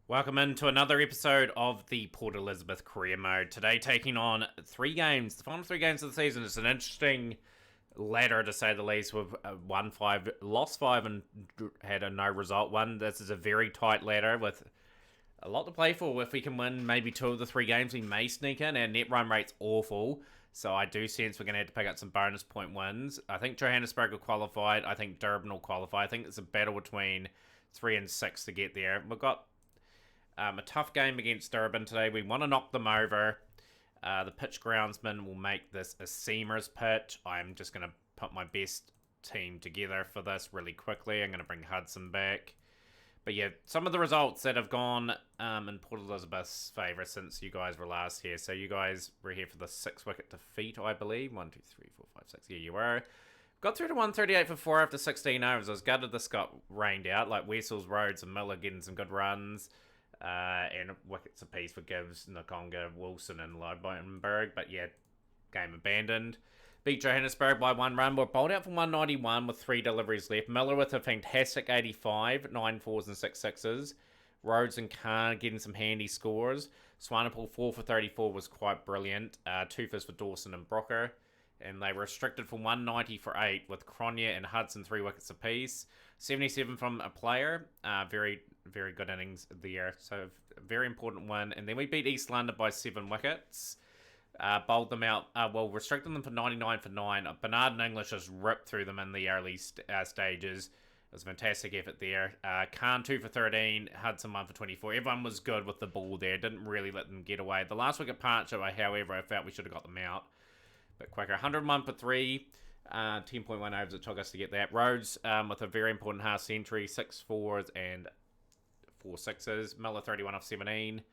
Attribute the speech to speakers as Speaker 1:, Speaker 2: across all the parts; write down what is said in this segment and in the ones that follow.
Speaker 1: Welcome into another episode of the Port Elizabeth Career Mode. Today taking on three games, the final three games of the season. It's an interesting ladder to say the least. We've won five, lost five, and had a no result one. This is a very tight ladder with a lot to play for. If we can win maybe two of the three games, we may sneak in. Our net run rate's awful, so I do sense we're going to have to pick up some bonus point wins. I think Johannesburg will qualify. I think Durban will qualify. I think it's a battle between 3 and 6 to get there. We've got a tough game against Durban today. We want to knock them over. The pitch groundsman will make this a seamers pitch. I'm just going to put my best team together for this really quickly. I'm going to bring Hudson back. But yeah, some of the results that have gone in Port Elizabeth's favour since you guys were last here. So you guys were here for the 6-wicket defeat, I believe. 1, 2, 3, 4, 5, 6. Yeah, you were. Got through to 138 for 4 after 16 overs. I was gutted this got rained out. Like Wessels, Rhodes and Miller getting some good runs. And wickets apiece for Gibbs, Nakonga, Wilson and Lobenberg. But yeah, game abandoned. Beat Johannesburg by 1 run. We're bowled out for 191 with 3 deliveries left. Miller with a fantastic 85, 9 fours and 6 sixes. Rhodes and Khan getting some handy scores. Swanepoel 4 for 34 was quite brilliant. 2 first for Dawson and Brocker. And they were restricted for 190 for 8 with Cronje and Hudson 3 wickets apiece. 77 from a player. Very, very good innings there. So, very important win. And then we beat East London by 7 wickets. Bowled them out. Restricted them for 99 for 9. Bernard and English just ripped through them in the early stages. It was a fantastic effort there. Khan 2 for 13. Hudson 1 for 24. Everyone was good with the ball there. Didn't really let them get away. The last wicket partnership, however, I felt we should have got them out. But quicker. 101 for 3. 10.1 overs it took us to get that. Rhodes with a very important half century. 6 fours and 4 sixes. Miller 31 off 17. It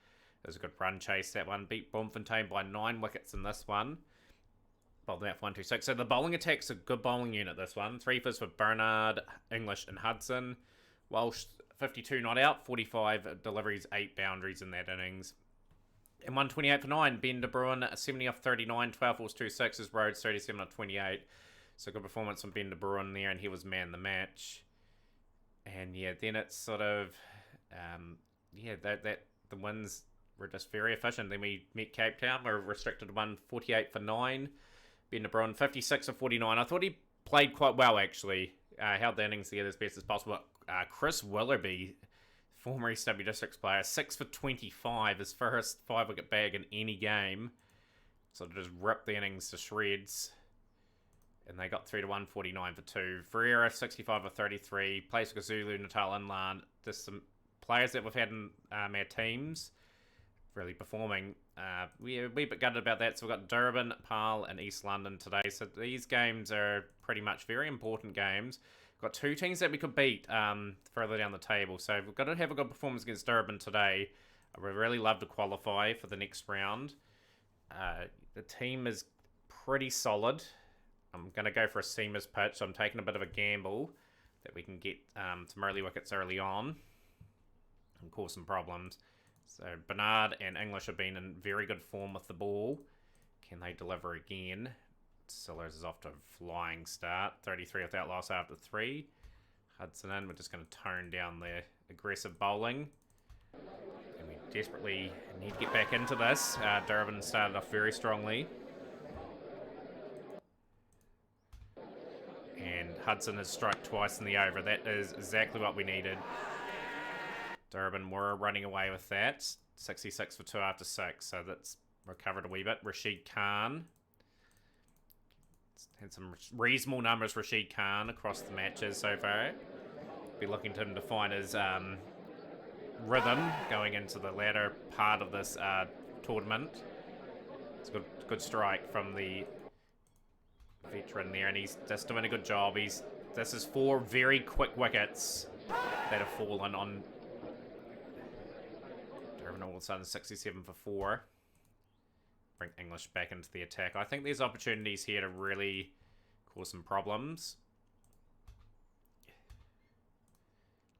Speaker 1: was a good run chase, that one. Beat Bloemfontein by 9 wickets in this one. Bowled out for 126. So the bowling attack's a good bowling unit, this one. 3 firsts for Bernard, English and Hudson. Walsh 52 not out. 45 deliveries, 8 boundaries in that innings. And 128 for 9. Ben de Bruin 70 off 39. 12 falls, 2 sixes. Rhodes 37 off 28. So good performance from Ben de Bruin there, and he was man the match. And yeah, then it's sort of that the wins were just very efficient. Then we met Cape Town. We were restricted to 148 for 9. Ben de Bruin 56 of 49. I thought he played quite well actually. Held the innings together as best as possible. Chris Willoughby, former East W Districts player, 6 for 25, his first 5-wicket bag in any game. So just ripped the innings to shreds. And they got through to 149 for 2. Ferreira, 65 for 33. Plays for Zulu, Natal Inland. Just some players that we've had in our teams really performing. We're a bit gutted about that. So we've got Durban, Pal, and East London today. So these games are pretty much very important games. We've got 2 teams that we could beat further down the table. So we've got to have a good performance against Durban today. I would really love to qualify for the next round. The team is pretty solid. I'm going to go for a seamers pitch, so I'm taking a bit of a gamble that we can get some early wickets early on and cause some problems. So Bernard and English have been in very good form with the ball. Can they deliver again? Sillers is off to a flying start. 33 without loss after 3. Hudson in. We're just going to tone down the aggressive bowling. And we desperately need to get back into this. Durban started off very strongly. And Hudson has struck twice in the over. That is exactly what we needed. Durban were running away with that. 66 for 2 after 6. So that's recovered a wee bit. Rashid Khan. Had some reasonable numbers, Rashid Khan, across the matches so far. Be looking to him to find his rhythm going into the latter part of this tournament. It's a good strike from the veteran there, and he's just doing a good job. This is 4 very quick wickets that have fallen on Durban all of a sudden. 67 for 4. Bring English back into the attack. I think there's opportunities here to really cause some problems.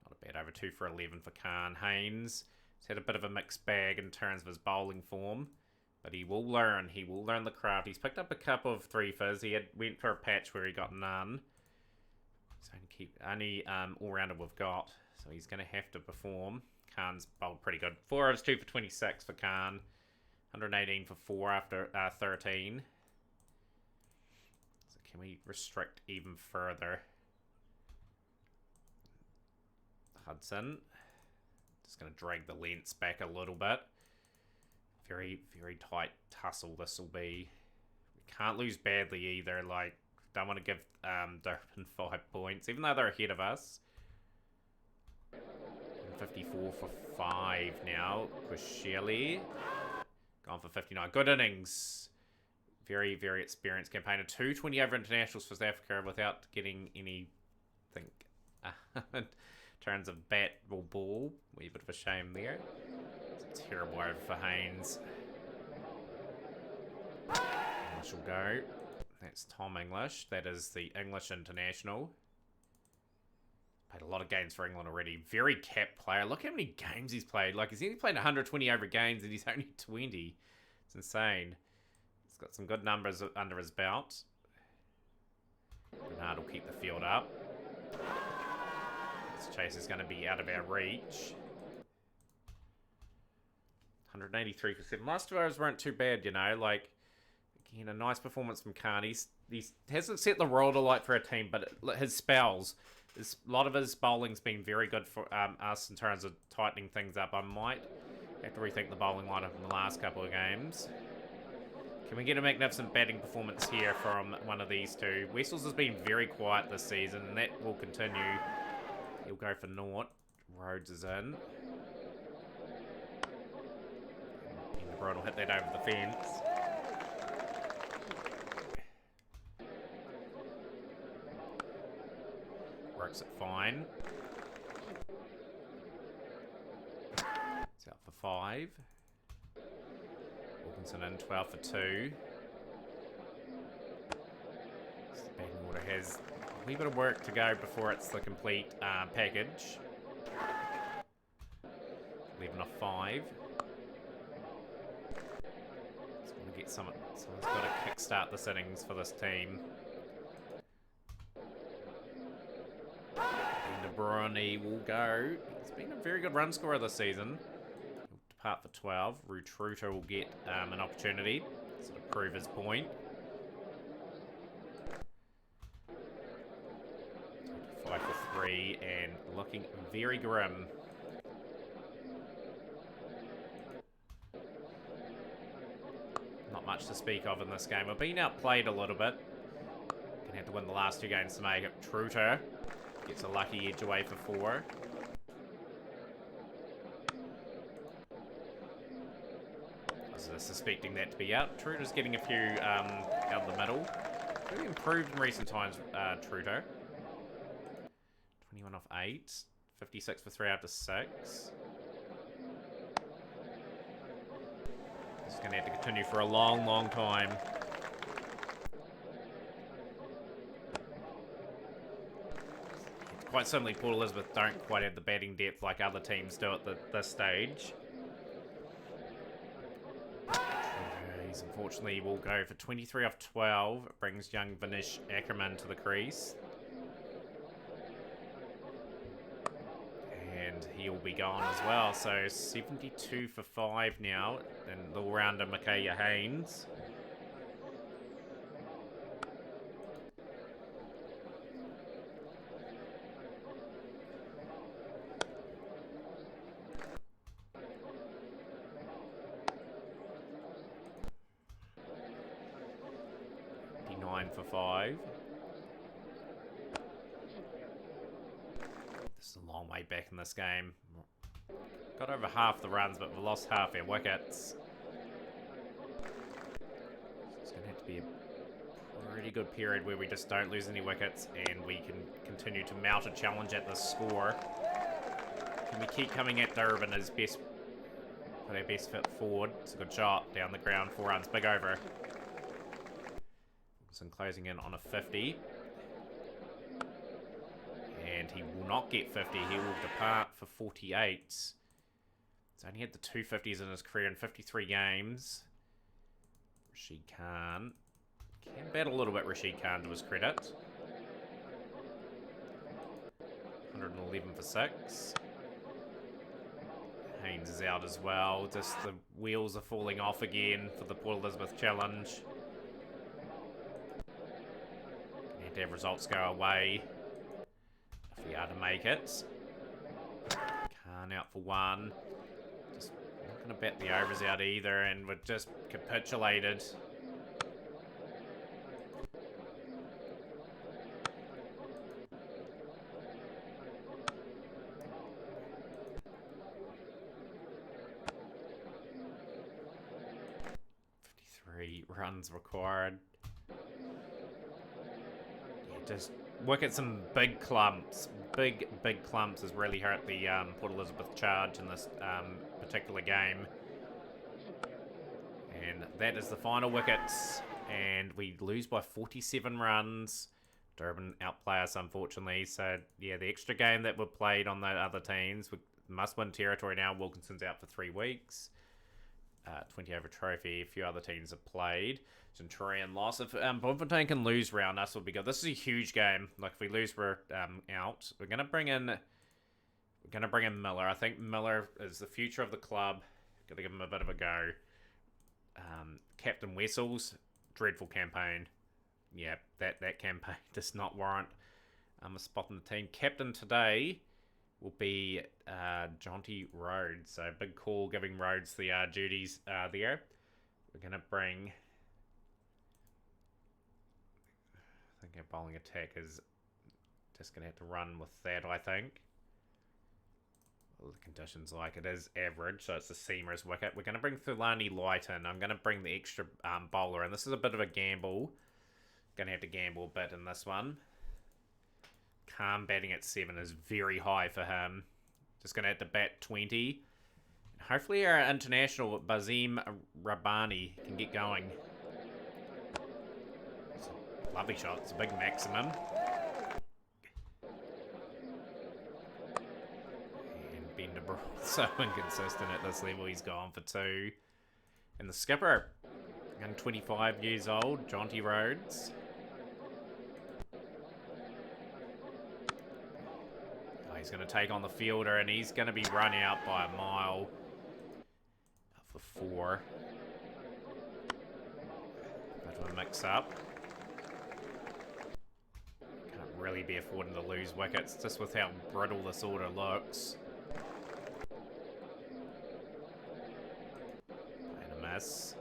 Speaker 1: Not a bad over. 2 for 11 for Khan. Haynes has had a bit of a mixed bag in terms of his bowling form, but he will learn. He will learn the craft. He's picked up a couple of 3-fers. He went for a patch where he got none. So only all-rounder we've got. So he's going to have to perform. Khan's bowled pretty good. 4 overs, 2 for 26 for Khan. 118 for 4 after 13. So can we restrict even further? Hudson. Just going to drag the lengths back a little bit. Very, very tight tussle this will be. We can't lose badly either. Like, don't want to give Durban 5 points, even though they're ahead of us. 54 for 5 now. Quisheli gone for 59. Good innings. Very, very experienced campaigner. 220 over internationals for South Africa without getting anything in terms of bat or ball. Wee bit of a shame there. It's a terrible over for Haynes. English will go. That's Tom English. That is the English international. Played a lot of games for England already. Very capped player. Look how many games he's played. Like, he's only played 120 over games and he's only 20. It's insane. He's got some good numbers under his belt. Bernard will keep the field up. This chase is going to be out of our reach. 183 for 7. Last 2 overs weren't too bad, you know. Like, again, a nice performance from Khan. He hasn't set the world alight for a team, but his spells... A lot of his bowling's been very good for us in terms of tightening things up. I might have to rethink the bowling lineup in the last couple of games. Can we get a magnificent batting performance here from one of these two? Wessels has been very quiet this season, and that will continue. He'll go for naught. Rhodes is in. And De Bruyne will hit that over the fence. Works it fine. It's out for 5. Wilkinson in 12 for 2. This batting order has a wee bit of work to go before it's the complete package. 11 off 5. Just want to get someone's got to kickstart this innings for this team. De Bruyne will go. He's been a very good run scorer this season. He'll depart for 12. Rutruta will get an opportunity to sort of prove his point. 5 for 3 and looking very grim. Not much to speak of in this game. We've been outplayed a little bit. Gonna have to win the last 2 games to make it. Truter gets a lucky edge away for 4. I was suspecting that to be out. Truter's getting a few out of the middle. Really improved in recent times, Truter. 21 off 8. 56 for 3 after 6. This is going to have to continue for a long, long time. Quite simply, Port Elizabeth don't quite have the batting depth like other teams do at this stage. He's unfortunately will go for 23 off 12. It brings young Vinesh Ackerman to the crease. And he'll be gone as well. So 72 for 5 now. And the all-rounder Micaiah Haynes. For 5. This is a long way back in this game. Got over half the runs, but we've lost half our wickets. It's going to have to be a pretty good period where we just don't lose any wickets and we can continue to mount a challenge at this score. Can we keep coming at Durban as best, put our best foot forward? It's a good shot down the ground, 4 runs, big over. And closing in on a 50. And he will not get 50. He will depart for 48. He's only had the 2 50s in his career in 53 games. Rashid Khan can bat a little bit, Rashid Khan, to his credit. 111 for 6. Haynes is out as well. Just the wheels are falling off again for the Port Elizabeth Challenge. Need to have results go away if we are to make it. Khan out for one. Just not going to bet the overs out either, and we've just capitulated. Runs required. Yeah, just wicket some big clumps. Big clumps has really hurt the Port Elizabeth charge in this particular game. And that is the final wickets. And we lose by 47 runs. Durban outplay us, unfortunately. So, yeah, the extra game that we played on the other teams, we must win territory now. Wilkinson's out for 3 weeks. 20 over trophy. A few other teams have played. Centurion loss. If Bloemfontein can lose round us, will be good. This is a huge game. Like if we lose, we're out. We're gonna bring in Miller. I think Miller is the future of the club. Gotta give him a bit of a go. Captain Wessels, dreadful campaign. Yeah, that campaign does not warrant a spot in the team. Captain today will be Jonty Rhodes. So big call giving Rhodes the duties there. We're going to bring... I think our bowling attack is just going to have to run with that, I think. All the conditions like it is average, so it's a seamer's wicket. We're going to bring Thulani Light in. I'm going to bring the extra bowler in. This is a bit of a gamble. Going to have to gamble a bit in this one. Khan batting at 7 is very high for him. Just going to have to bat 20. Hopefully our international, Bazim Rabani, can get going. It's a lovely shot. It's a big maximum. And Bender so inconsistent at this level. He's gone for 2. And the skipper, young 25 years old, Jonty Rhodes. He's going to take on the fielder, and he's going to be run out by a mile for 4. Bit of a mix-up. Can't really be affording to lose wickets, just with how brittle this order looks. And a miss.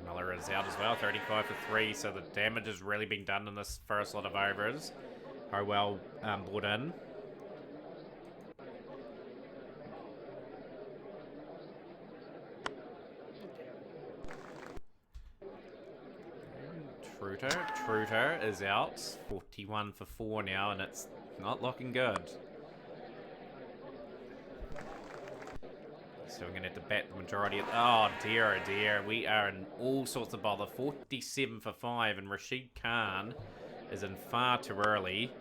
Speaker 1: Miller is out as well, 35 for 3, so the damage has really been done in this first lot of overs. Howell brought in. Truter is out. 41 for 4 now, and it's not looking good. So we're going to have to bat the majority of... Oh dear. We are in all sorts of bother. 47 for 5, and Rashid Khan is in far too early.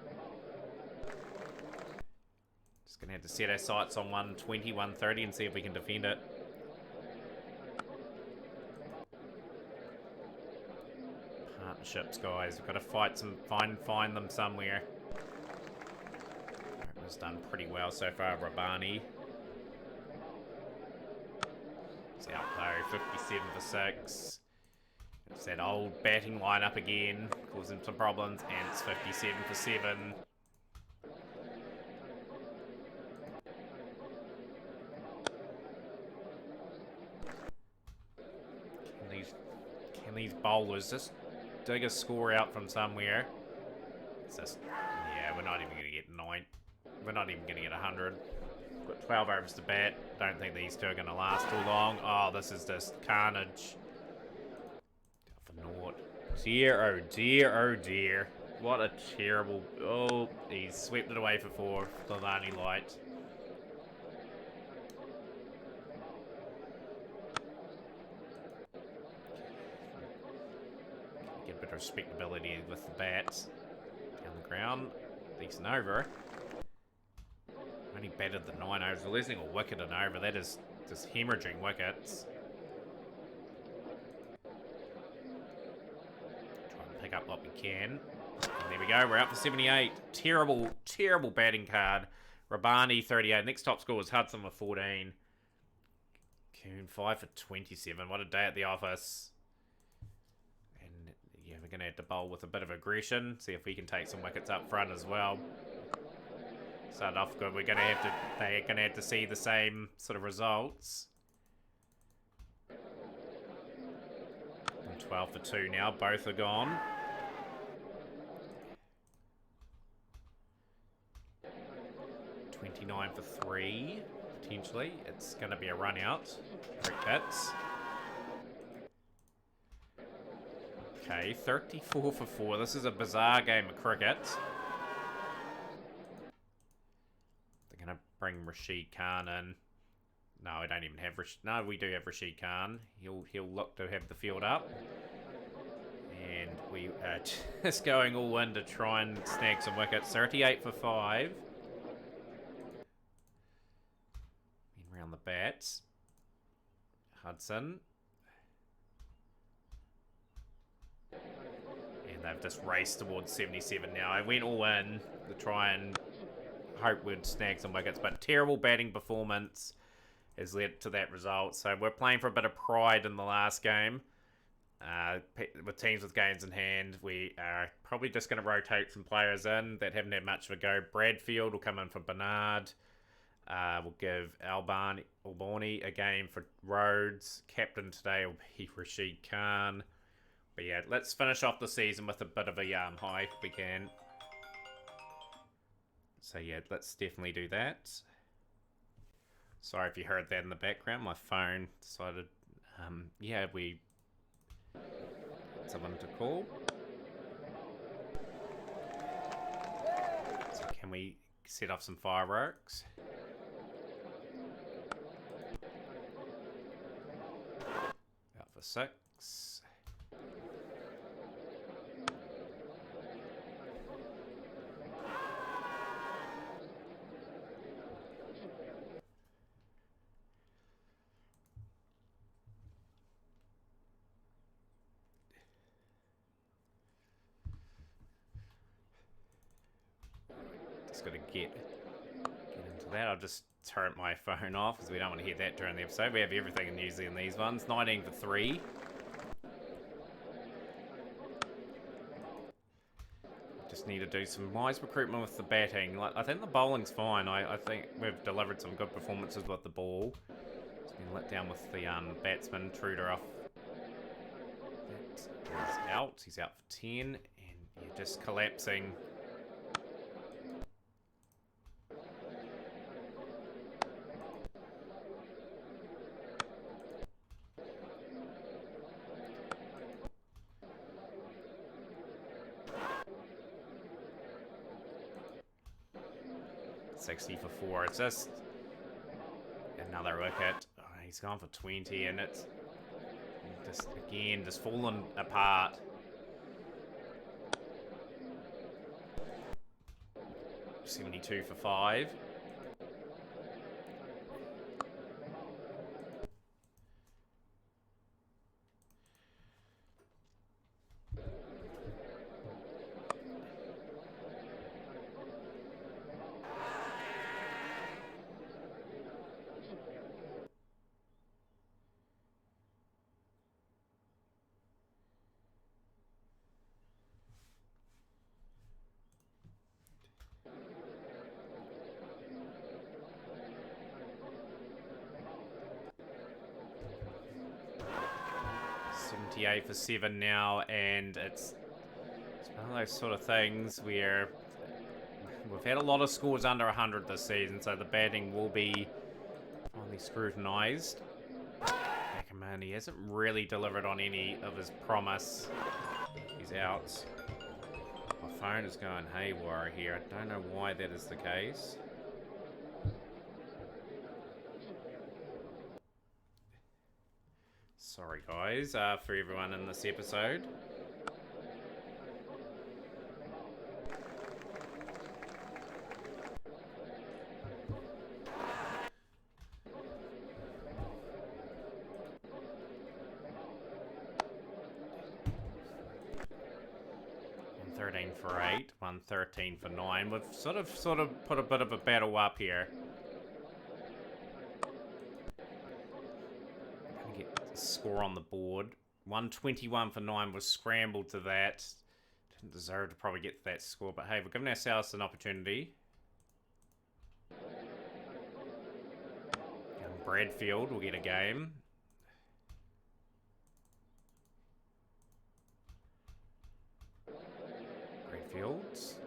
Speaker 1: Just going to have to set our sights on 120, 130 and see if we can defend it. Partnerships, guys. We've got to find them somewhere. Opener's done pretty well so far, Rabani. It's out though, 57 for 6. It's that old batting lineup again, causing some problems, and it's 57 for 7. Can these bowlers just dig a score out from somewhere? It's just, yeah, we're not even going to get 9. We're not even going to get 100. Got 12 overs to bat. Don't think these two are going to last too long. Oh, this is just carnage. For naught. Dear, oh dear. What a terrible... Oh, he's swept it away for 4. Thulani Light. Get a bit of respectability with the bats. Down the ground. Decent over. Only batted the 9 overs. We're losing a wicket and over. That is just hemorrhaging wickets. Try and pick up what we can. And there we go. We're out for 78. Terrible batting card. Rabani 38. Next top score was Hudson with 14. Coon 5 for 27. What a day at the office. And yeah, we're going to have to bowl with a bit of aggression. See if we can take some wickets up front as well. Started off good. They're going to have to see the same sort of results. 12 for 2 now. Both are gone. $29 for 3, potentially. It's going to be a run out. Crickets. Okay, 34 for 4. This is a bizarre game of cricket. They're going to bring Rashid Khan in. No, I don't even have Rashid. No, we do have Rashid Khan. He'll look to have the field up. And we are just going all in to try and snag some wickets. 38 for 5. Around the bats. Hudson. And they've just raced towards 77 now. I went all in to try and hope we'd snag some wickets, but terrible batting performance has led to that result. So we're playing for a bit of pride in the last game. With teams with games in hand, we are probably just going to rotate some players in that haven't had much of a go. Bradfield will come in for Bernard. We'll give Albani a game for Rhodes. Captain today will be Rashid Khan. But yeah, let's finish off the season with a bit of a high if we can. So yeah, let's definitely do that. Sorry if you heard that in the background. My phone decided, yeah, we had someone to call. So can we set off some fireworks? Out for 6. Just got to get into that. I'll just turn my phone off because we don't want to hear that during the episode. We have everything usually in these ones. 19 for 3. Just need to do some wise recruitment with the batting. Like, I think the bowling's fine. I think we've delivered some good performances with the ball. It's been let down with the batsman. Truder off. That is out. He's out for 10. And you're just collapsing. $60 for 4. It's just another wicket. Oh, he's gone for 20, and it's just again just fallen apart. 72 for 5. $78 for 7 now, and it's one of those sort of things where we've had a lot of scores under 100 this season, so the batting will be finally scrutinised. Ackerman, he hasn't really delivered on any of his promise. He's out. My phone is going haywire here. I don't know why that is the case. Sorry guys, for everyone in this episode. 13 for 8, 113 for 9. We've sort of put a bit of a battle up here. Gonna get the score on the board. 121 for 9 was scrambled to that. Didn't deserve to probably get that score, but hey, we're giving ourselves an opportunity. And Bradfield will get a game. Bradfield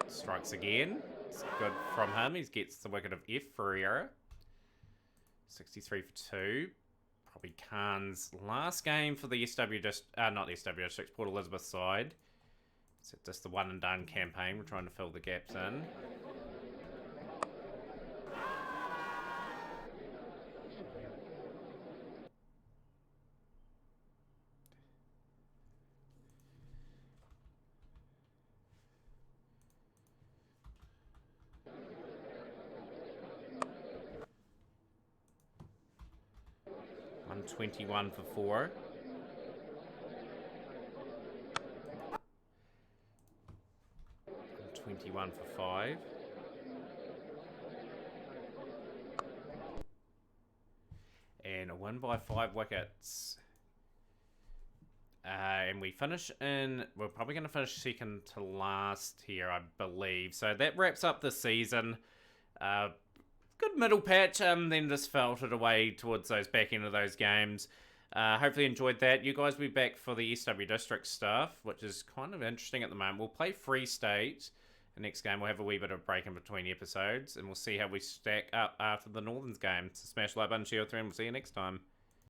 Speaker 1: strikes again. It's good from him. He gets the wicket of F for error. 63 for 2. Probably Khan's last game for the SW not the SW Districts, Port Elizabeth side. It's just the one and done campaign. We're trying to fill the gaps in. $121 for 4. $121 for 5. And a win by 5 wickets. And we finish in... We're probably going to finish second to last here, I believe. So that wraps up the season. Good middle patch, then just filtered away towards those back end of those games. Hopefully enjoyed that. You guys will be back for the SW District stuff, which is kind of interesting at the moment. We'll play Free State. The next game we'll have a wee bit of break in between episodes, and we'll see how we stack up after the Northerns game. So smash the like button, share with them, and we'll see you next time.